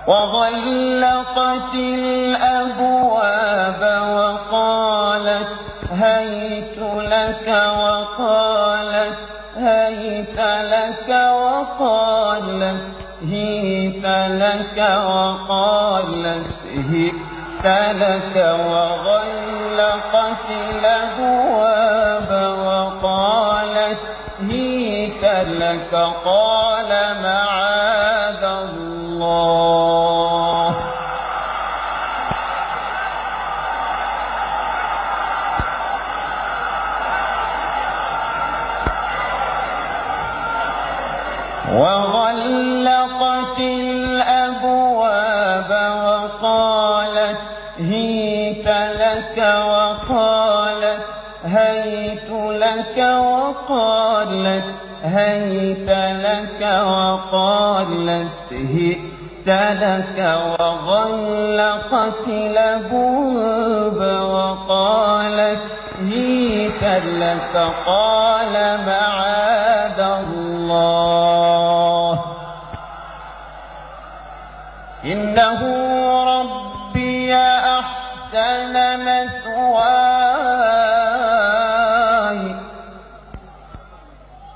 وغلقت الأبواب وقالت هيت لك وقالت هيت لك وقالت هيت لك وقالت هيت لك وغلقت الأبواب وقالت هيت لك قال معاذ الله وغلقت الأبواب وقالت هيت لك وقالت هيت لك وقالت هيت لك وقالت هيت لك وغلقت الأبواب وقالت هيت لك قال معاذ الله إنه ربي أحسن مثواي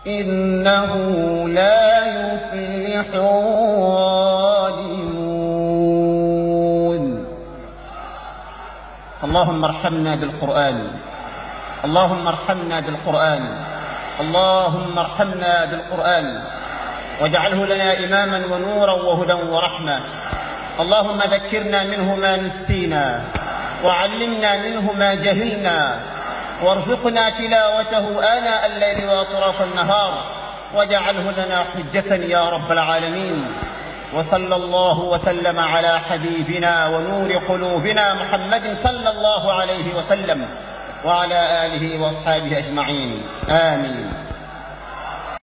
إنه لا يفلح الظالمون. اللهم ارحمنا بالقرآن، اللهم ارحمنا بالقرآن، اللهم ارحمنا بالقرآن واجعله لنا إماما ونورا وهدى ورحمة. اللهم ذكرنا منه ما نسينا وعلمنا منه ما جهلنا وارزقنا تلاوته آناء الليل وأطراف النهار واجعله لنا حجة يا رب العالمين. وصلى الله وسلم على حبيبنا ونور قلوبنا محمد صلى الله عليه وسلم وعلى آله وأصحابه أجمعين، آمين.